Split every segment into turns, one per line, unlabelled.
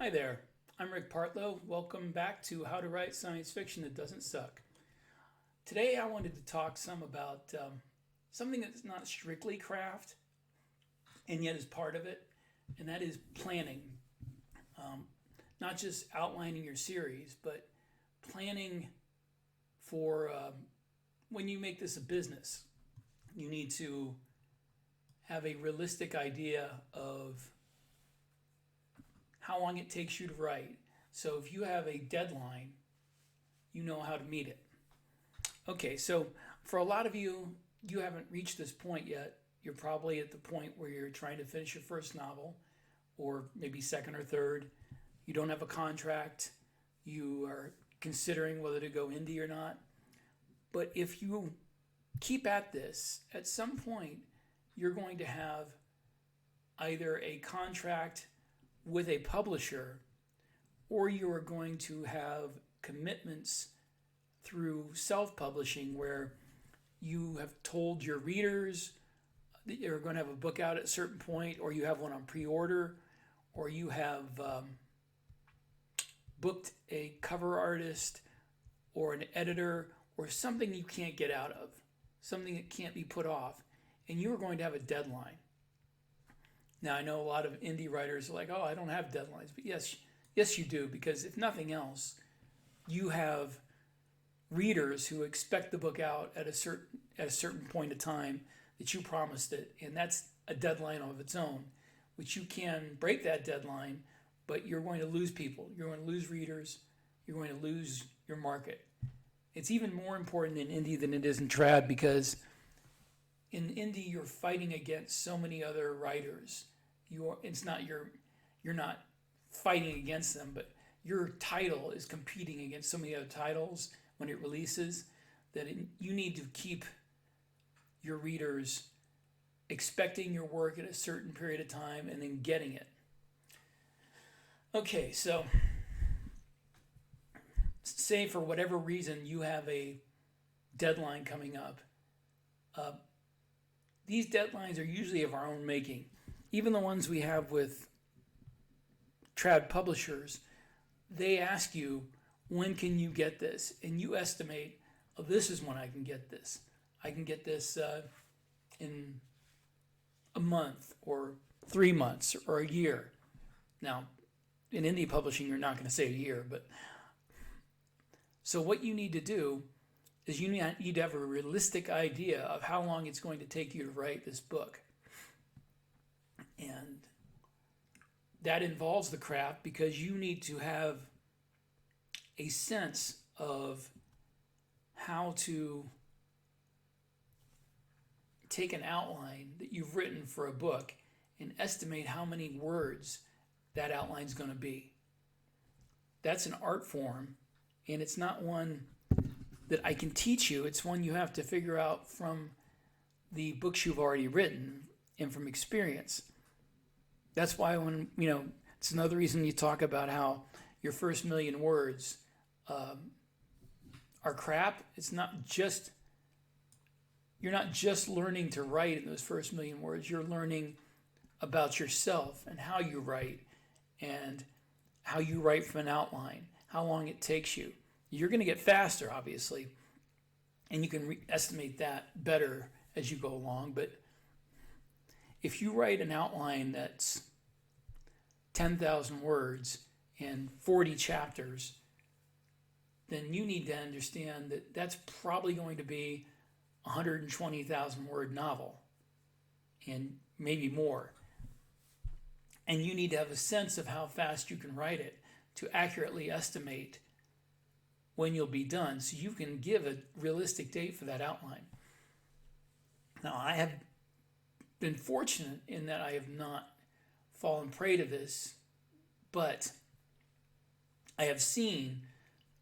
Hi there, I'm Rick Partlow. Welcome back to How to Write Science Fiction That Doesn't Suck. Today I wanted to talk some about something that's not strictly craft and yet is part of it, and that is planning. Not just outlining your series, but planning for when you make this a business. You need to have a realistic idea of how long it takes you to write. So if you have a deadline, you know how to meet it. Okay, so for a lot of you, you haven't reached this point yet. You're probably at the point where you're trying to finish your first novel, or maybe second or third. You don't have a contract. You are considering whether to go indie or not. But if you keep at this, at some point, you're going to have either a contract with a publisher, or you are going to have commitments through self-publishing where you have told your readers that you're going to have a book out at a certain point, or you have one on pre-order, or you have booked a cover artist or an editor or something you can't get out of, something that can't be put off, and you are going to have a deadline. Now, I know a lot of indie writers are like, oh, I don't have deadlines. But yes, you do, because if nothing else, you have readers who expect the book out at a certain point of time that you promised it, and that's a deadline of its own, which you can break that deadline, but you're going to lose people. You're going to lose readers. You're going to lose your market. It's even more important in indie than it is in trad, because in indie you're fighting against so many other writers. You're not fighting against them, but your title is competing against so many other titles when it releases that you need to keep your readers expecting your work at a certain period of time and then getting it. Okay, so say for whatever reason you have a deadline coming up. These deadlines are usually of our own making. Even the ones we have with trad publishers, they ask you, when can you get this? And you estimate, oh, this is when I can get this. I can get this in a month or 3 months or a year. Now, in indie publishing, you're not going to say a year, but so what you need to do is you need to have a realistic idea of how long it's going to take you to write this book. And that involves the craft, because you need to have a sense of how to take an outline that you've written for a book and estimate how many words that outline is going to be. That's an art form, and it's not one that I can teach you. It's one you have to figure out from the books you've already written and from experience. That's why it's another reason you talk about how your first million words are crap. It's not just, you're not just learning to write in those first million words. You're learning about yourself and how you write and how you write from an outline, how long it takes you. You're going to get faster, obviously, and you can estimate that better as you go along. But if you write an outline that's 10,000 words and 40 chapters, then you need to understand that that's probably going to be a 120,000 word novel and maybe more. And you need to have a sense of how fast you can write it to accurately estimate when you'll be done, so you can give a realistic date for that outline. Now, I have been fortunate in that I have not fallen prey to this, but I have seen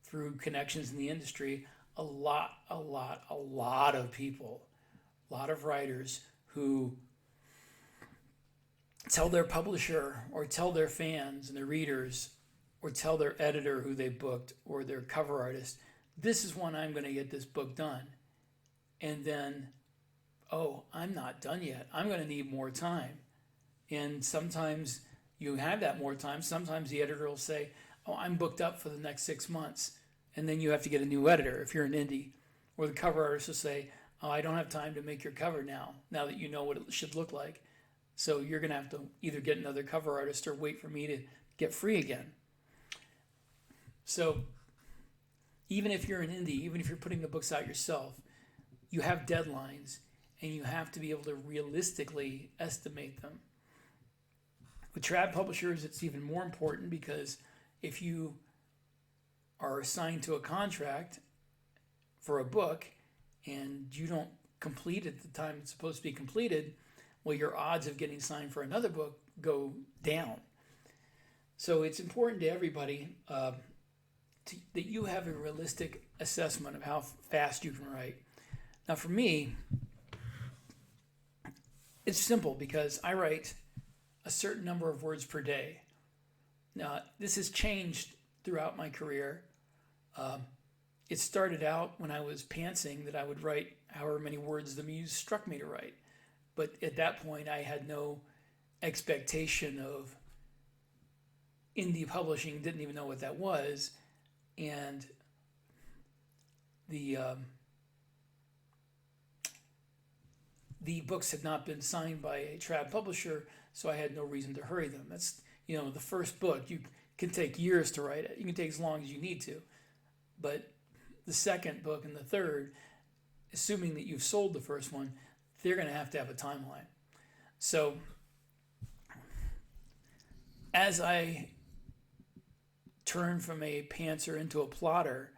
through connections in the industry a lot of people, a lot of writers who tell their publisher or tell their fans and their readers or tell their editor who they booked or their cover artist, this is when I'm going to get this book done. And then, oh, I'm not done yet. I'm going to need more time. And sometimes you have that more time. Sometimes the editor will say, oh, I'm booked up for the next 6 months. And then you have to get a new editor if you're an indie. Or the cover artist will say, oh, I don't have time to make your cover now that you know what it should look like. So you're going to have to either get another cover artist or wait for me to get free again. So even if you're an indie, even if you're putting the books out yourself, you have deadlines and you have to be able to realistically estimate them. With trad publishers, it's even more important because if you are assigned to a contract for a book and you don't complete at the time it's supposed to be completed, well, your odds of getting signed for another book go down. So it's important to everybody that you have a realistic assessment of how fast you can write. Now, for me, it's simple because I write a certain number of words per day. Now, this has changed throughout my career. It started out when I was pantsing that I would write however many words the muse struck me to write. But at that point, I had no expectation of indie publishing, didn't even know what that was. And the books had not been signed by a trad publisher, so I had no reason to hurry them. That's, the first book, you can take years to write it. You can take as long as you need to. But the second book and the third, assuming that you've sold the first one, they're going to have a timeline. So as I turned from a pantser into a plotter,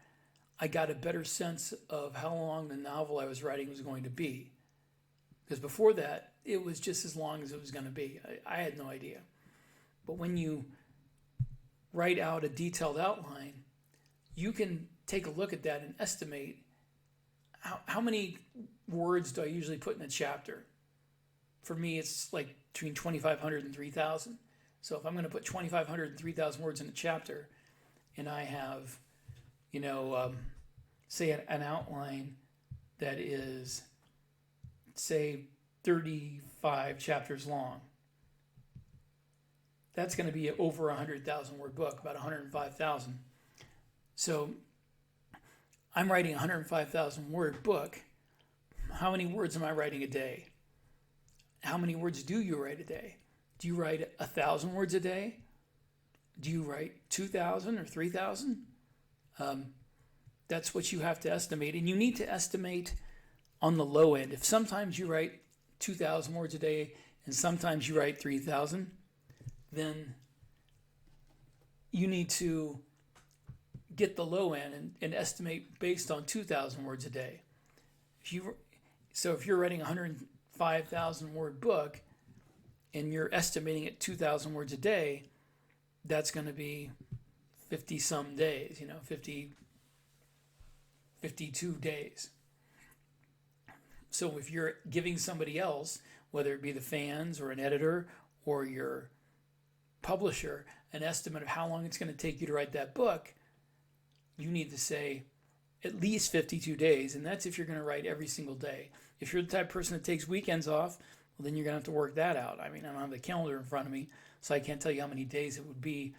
I got a better sense of how long the novel I was writing was going to be. Because before that, it was just as long as it was going to be. I had no idea. But when you write out a detailed outline, you can take a look at that and estimate how many words do I usually put in a chapter. For me, it's like between 2,500 and 3,000. So if I'm going to put 2,500 and 3,000 words in a chapter, and I have, say an outline that is, say, 35 chapters long, that's going to be over 100,000 word book, about 105,000. So I'm writing a 105,000 word book. How many words am I writing a day? How many words do you write a day? Do you write 1,000 words a day? Do you write 2,000 or 3,000? That's what you have to estimate. And you need to estimate on the low end. If sometimes you write 2,000 words a day and sometimes you write 3,000, then you need to get the low end and estimate based on 2,000 words a day. If you're writing a 105,000 word book and you're estimating at 2,000 words a day, that's going to be 50 some days, 52 days. So if you're giving somebody else, whether it be the fans or an editor or your publisher, an estimate of how long it's going to take you to write that book, you need to say at least 52 days, and that's if you're going to write every single day. If you're the type of person that takes weekends off, well, then you're going to have to work that out. I mean, I don't have the calendar in front of me, so I can't tell you how many days it would be,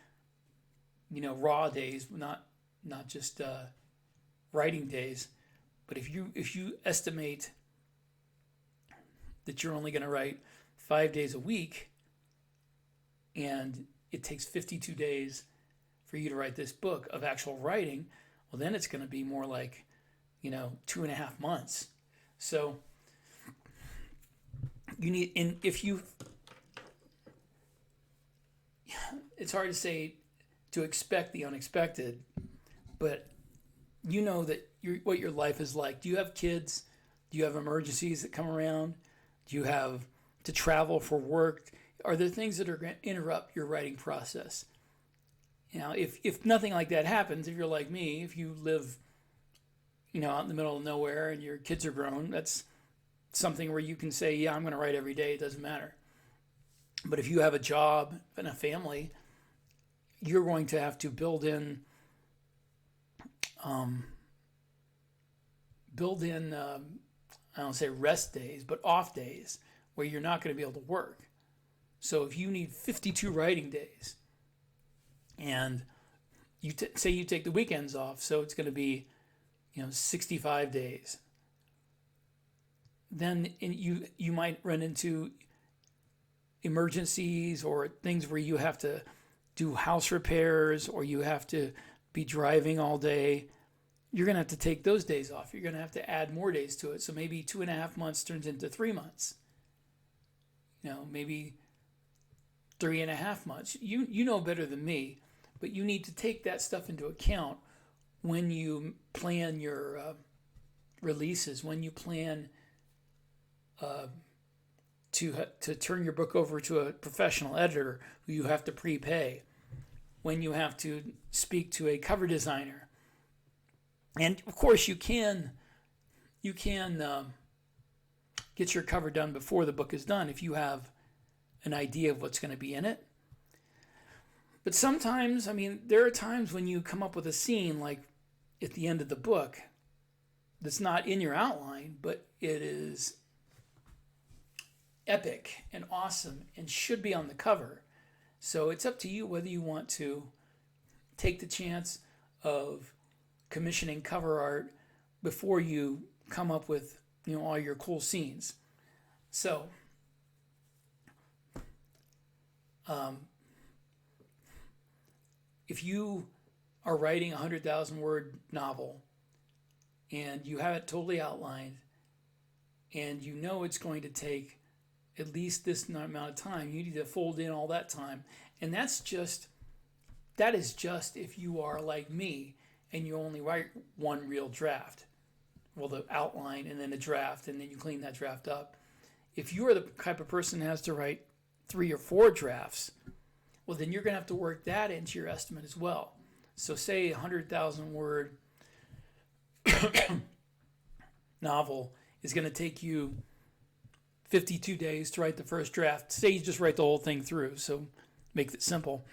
raw days, not just writing days. But if you estimate that you're only going to write 5 days a week, and it takes 52 days for you to write this book of actual writing, well, then it's going to be more like, 2.5 months. So you need, and it's hard to say to expect the unexpected, but that what your life is like. Do you have kids? Do you have emergencies that come around? Do you have to travel for work? Are there things that are going to interrupt your writing process? If nothing like that happens, if you're like me, if you live, out in the middle of nowhere and your kids are grown, that's something where you can say, yeah, I'm going to write every day. It doesn't matter. But if you have a job and a family, you're going to have to build in I don't say rest days, but off days where you're not going to be able to work. So if you need 52 writing days, and you say you take the weekends off, so it's going to be 65 days, then you might run into emergencies or things where you have to do house repairs or you have to be driving all day. You're going to have to take those days off. You're going to have to add more days to it. So maybe 2.5 months turns into 3 months. Maybe 3.5 months. You know better than me, but you need to take that stuff into account when you plan your releases, when you plan to turn your book over to a professional editor who you have to prepay, when you have to speak to a cover designer. And of course you can get your cover done before the book is done if you have an idea of what's going to be in it. But sometimes, there are times when you come up with a scene like at the end of the book that's not in your outline, but it is epic and awesome and should be on the cover. So it's up to you whether you want to take the chance of commissioning cover art before you come up with all your cool scenes. So if you are writing a 100,000 word novel and you have it totally outlined and it's going to take at least this amount of time, you need to fold in all that time. And that is just if you are like me and you only write one real draft. Well, the outline and then a draft, and then you clean that draft up. If you are the type of person that has to write 3 or 4 drafts, well, then you're going to have to work that into your estimate as well. So say a 100,000 word novel is going to take you 52 days to write the first draft. Say you just write the whole thing through, so make it simple.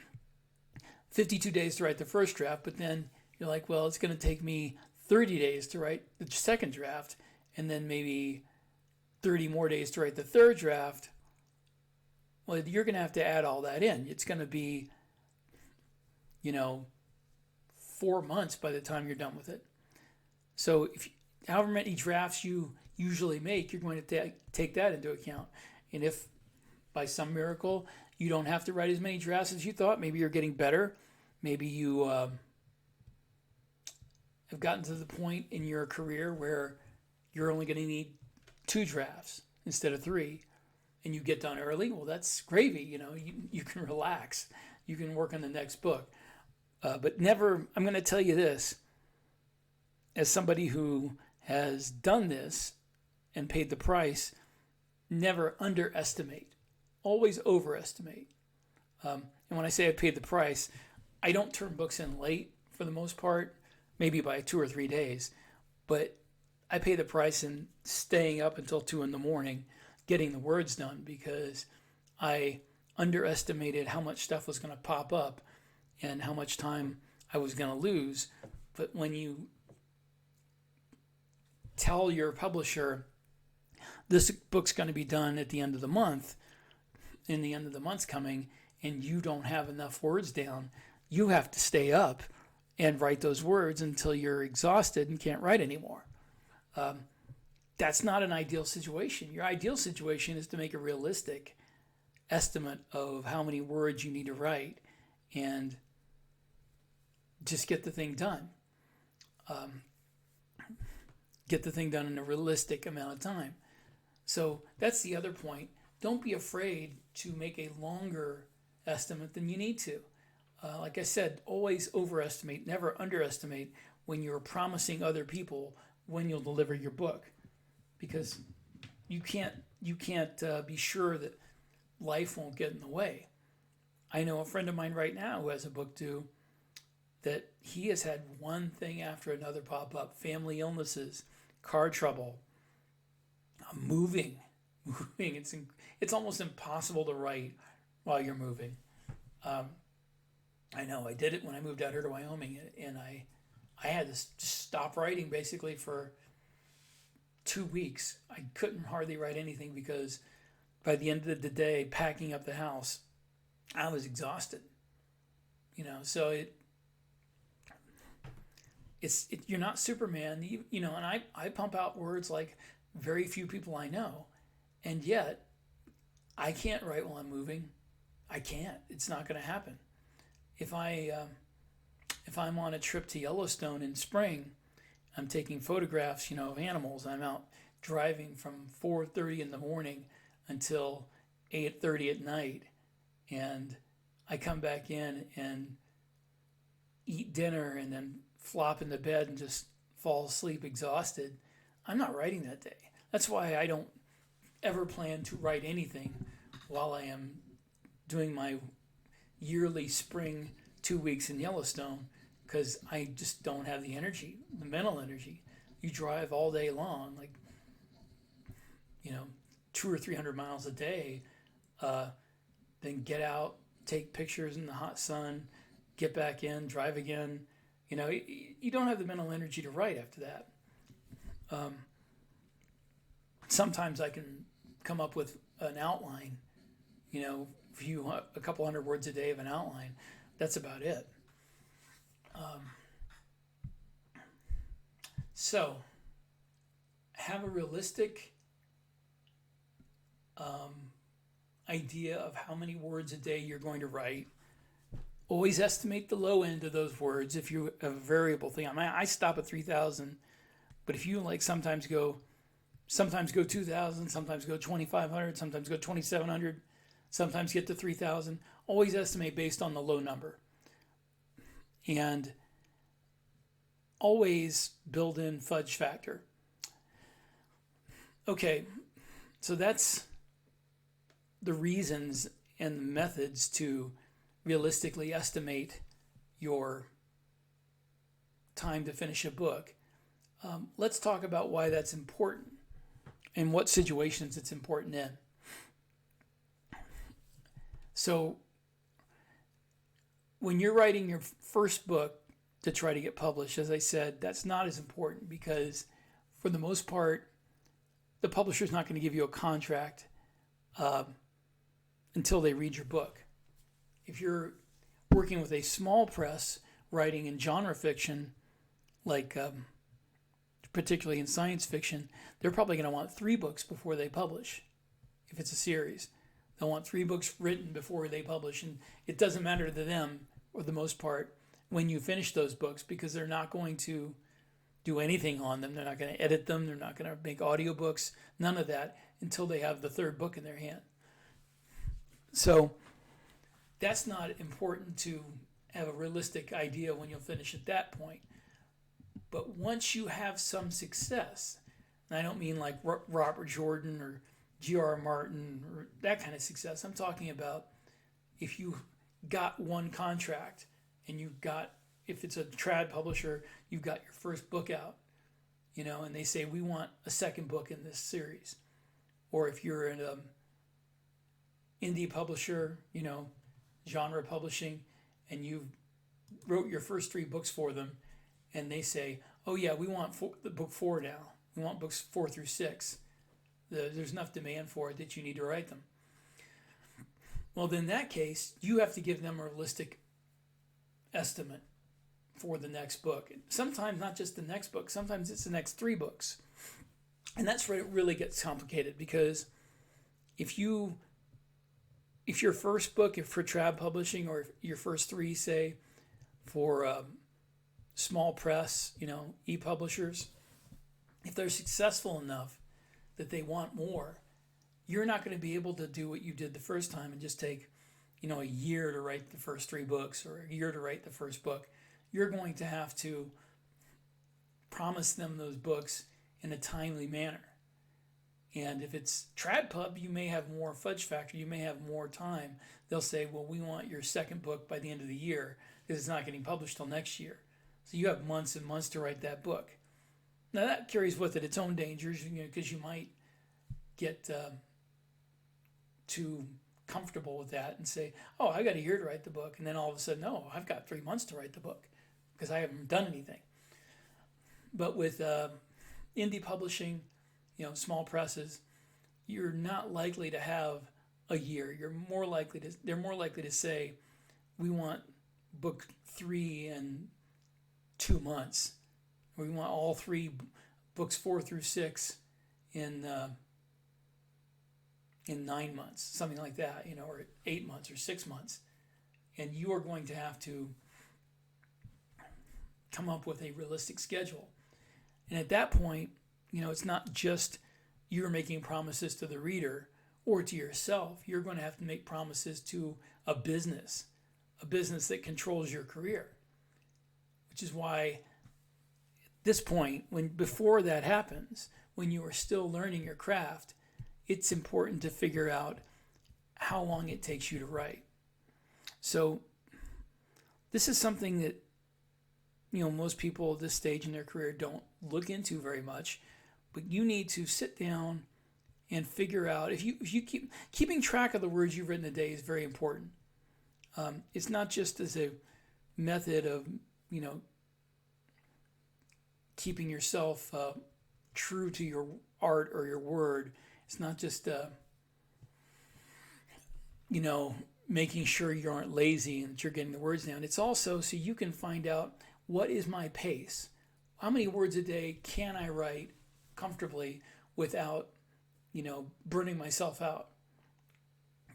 52 days to write the first draft, but then you're like, well, it's going to take me 30 days to write the second draft, and then maybe 30 more days to write the third draft. Well, you're going to have to add all that in. It's going to be, 4 months by the time you're done with it. So however many drafts you usually make, you're going to take that into account. And if by some miracle you don't have to write as many drafts as you thought, maybe you're getting better. Maybe you have gotten to the point in your career where you're only going to need 2 drafts instead of 3, and you get done early. Well, that's gravy. You can relax. You can work on the next book. But never, I'm going to tell you this, as somebody who has done this and paid the price, never underestimate. Always overestimate. And when I say I paid the price, I don't turn books in late for the most part, maybe by 2 or 3 days, but I pay the price in staying up until 2 a.m. getting the words done because I underestimated how much stuff was going to pop up and how much time I was going to lose. But when you tell your publisher this book's going to be done at the end of the month, and the end of the month's coming, and you don't have enough words down, you have to stay up and write those words until you're exhausted and can't write anymore. That's not an ideal situation. Your ideal situation is to make a realistic estimate of how many words you need to write and just get the thing done. Get the thing done in a realistic amount of time. So that's the other point. Don't be afraid to make a longer estimate than you need to. Like I said, always overestimate, never underestimate when you're promising other people when you'll deliver your book, because you can't be sure that life won't get in the way. I know a friend of mine right now who has a book due that he has had one thing after another pop up: family illnesses, car trouble, moving. It's almost impossible to write while you're moving. I know I did it when I moved out here to Wyoming, and I had to stop writing basically for 2 weeks. I couldn't hardly write anything because by the end of the day, packing up the house, I was exhausted. So you're not Superman, and I pump out words like very few people I know, and yet I can't write while I'm moving. I can't. It's not going to happen. If I'm on a trip to Yellowstone in spring, I'm taking photographs, of animals. I'm out driving from 4:30 in the morning until 8:30 at night, and I come back in and eat dinner and then flop in the bed and just fall asleep exhausted. I'm not writing that day. That's why I don't ever plan to write anything while I am doing my yearly spring 2 weeks in Yellowstone, because I just don't have the energy, the mental energy. You drive all day long, like 200 or 300 miles a day, then get out, take pictures in the hot sun, get back in, drive again. You don't have the mental energy to write after that. Sometimes I can come up with an outline, a couple hundred words a day of an outline. That's about it. So have a realistic idea of how many words a day you're going to write. Always estimate the low end of those words if you have a variable thing. I stop at 3,000, but if you sometimes go 2,000, sometimes go 2,500, sometimes go 2,700, sometimes get to 3,000. Always estimate based on the low number. And always build in fudge factor. Okay, so that's the reasons and the methods to realistically estimate your time to finish a book. Let's talk about why that's important and what situations it's important in. So when you're writing your first book to try to get published, as I said, that's not as important because for the most part, the publisher's not going to give you a contract until they read your book. If you're working with a small press writing in genre fiction, like particularly in science fiction, they're probably going to want 3 books before they publish. If it's a series, they'll want 3 books written before they publish, and it doesn't matter to them, for the most part, when you finish those books, because they're not going to do anything on them. They're not going to edit them. They're not going to make audiobooks, none of that, until they have the 3rd book in their hand. So that's not important to have a realistic idea when you'll finish at that point. But once you have some success, and I don't mean like Robert Jordan or G.R. Martin or that kind of success. I'm talking about if you got one contract and if it's a trad publisher, you've got your first book out, and they say, we want a 2nd book in this series. Or if you're an indie publisher, genre publishing, and you wrote your first 3 books for them, and they say, oh yeah, we want the book 4 now. We want books 4 through 6. There's enough demand for it that you need to write them. Well, then in that case, you have to give them a realistic estimate for the next book. Sometimes not just the next book, sometimes it's the next 3 books. And that's where it really gets complicated, because if your first book, if for trad publishing, or your first 3, say, for small press, e-publishers, if they're successful enough that they want more, you're not going to be able to do what you did the first time and just take, a year to write the first 3 books or a year to write the first book. You're going to have to promise them those books in a timely manner. And if it's trad pub, you may have more fudge factor. You may have more time. They'll say, well, we want your 2nd book by the end of the year because it's not getting published till next year. So you have months and months to write that book. Now that carries with it its own dangers, because you might get too comfortable with that and say, oh, I got a year to write the book. And then all of a sudden, no, I've got 3 months to write the book because I haven't done anything. But with indie publishing, small presses, you're not likely to have a year. They're more likely to say, we want book 3 in 2 months. We want all 3 books 4 through 6 in 9 months, something like that, or 8 months or 6 months. And you are going to have to come up with a realistic schedule. And at that point, it's not just you're making promises to the reader or to yourself. You're going to have to make promises to a business that controls your career. Which is why at this point, before that happens, when you are still learning your craft, it's important to figure out how long it takes you to write. So this is something that most people at this stage in their career don't look into very much, but you need to sit down and figure out, if you keeping track of the words you've written a day is very important. It's not just as a method of keeping yourself true to your art or your word. It's not just making sure you aren't lazy and that you're getting the words down. It's also so you can find out, what is my pace? How many words a day can I write comfortably without, burning myself out?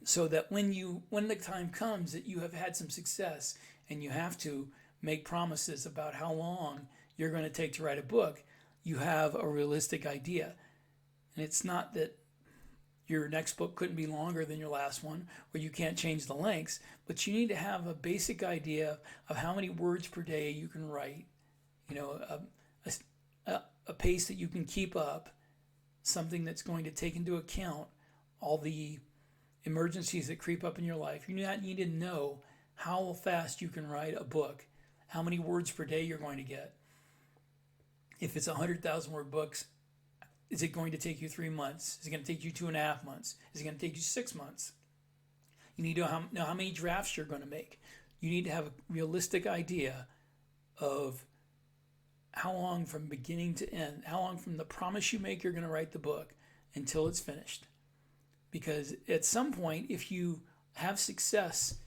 So that when the time comes that you have had some success and you have to make promises about how long you're going to take to write a book, you have a realistic idea. And it's not that your next book couldn't be longer than your last one, or you can't change the lengths, but you need to have a basic idea of how many words per day you can write, a pace that you can keep up, something that's going to take into account all the emergencies that creep up in your life. You need to know how fast you can write a book, how many words per day you're going to get. If it's 100,000 word books, is it going to take you 3 months? Is it going to take you 2.5 months? Is it going to take you 6 months? You need to know how many drafts you're going to make. You need to have a realistic idea of how long from beginning to end, how long from the promise you make you're going to write the book until it's finished. Because at some point, if you have success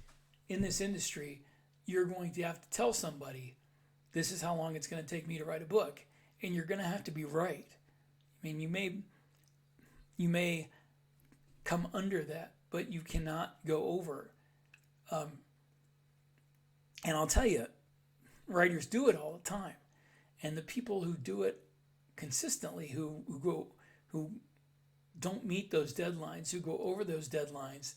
in this industry, you're going to have to tell somebody, this is how long it's going to take me to write a book. And you're going to have to be right. I mean, you may come under that, but you cannot go over. And I'll tell you, writers do it all the time. And the people who do it consistently, who don't meet those deadlines, who go over those deadlines,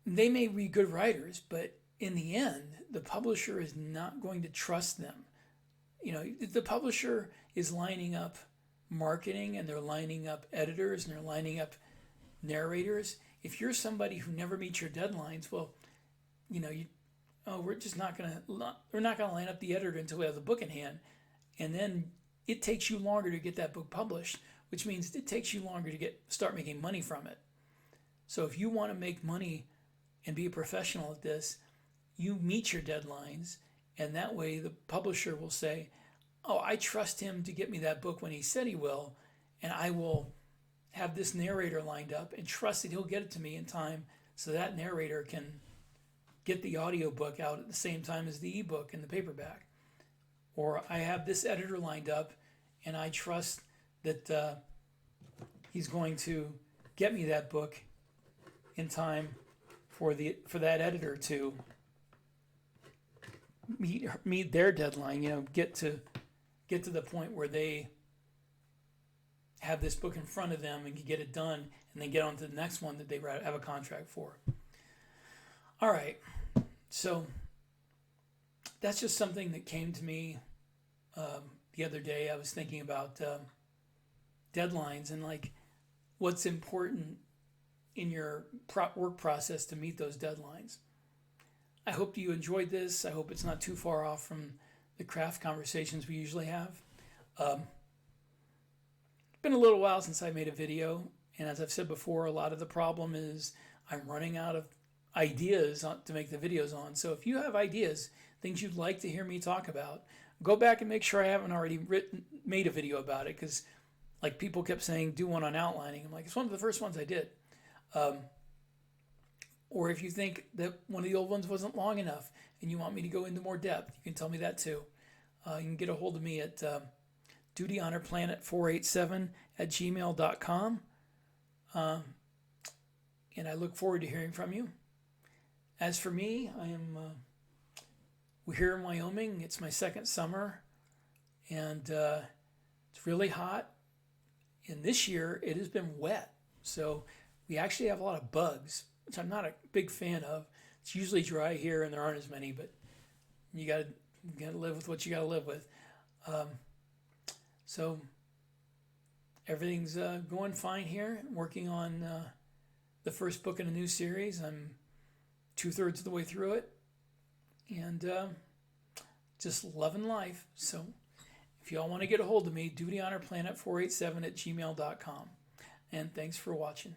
they may be good writers, but in the end, the publisher is not going to trust them. The publisher is lining up marketing, and they're lining up editors, and they're lining up narrators. If you're somebody who never meets your deadlines, well, we're not going to line up the editor until we have the book in hand. And then it takes you longer to get that book published, which means it takes you longer to start making money from it. So if you want to make money and be a professional at this, you meet your deadlines, and that way the publisher will say, oh, I trust him to get me that book when he said he will, and I will have this narrator lined up and trust that he'll get it to me in time so that narrator can get the audiobook out at the same time as the ebook and the paperback. Or I have this editor lined up, and I trust that he's going to get me that book in time for that editor to meet their deadline. Get to the point where they have this book in front of them and can get it done, and then get on to the next one that they have a contract for. All right, so that's just something that came to me the other day. I was thinking about deadlines and what's important in your work process to meet those deadlines. I hope you enjoyed this. I hope it's not too far off from the craft conversations we usually have. It's been a little while since I made a video, and as I've said before, a lot of the problem is I'm running out of ideas to make the videos on. So if you have ideas, things you'd like to hear me talk about, go back and make sure I haven't already made a video about it, because like people kept saying, do one on outlining. I'm like, it's one of the first ones I did. Or if you think that one of the old ones wasn't long enough and you want me to go into more depth, you can tell me that too. You can get a hold of me at dutyhonorplanet487@gmail.com. And I look forward to hearing from you. As for me, we're here in Wyoming. It's my second summer, and it's really hot. And this year, it has been wet. So we actually have a lot of bugs, which I'm not a big fan of. It's usually dry here, and there aren't as many, but you gotta live with what you gotta live with. So everything's going fine here. I'm working on the first book in a new series. I'm 2/3 of the way through it, and just loving life. So if y'all want to get a hold of me, dutyhonorplanet487@gmail.com. And thanks for watching.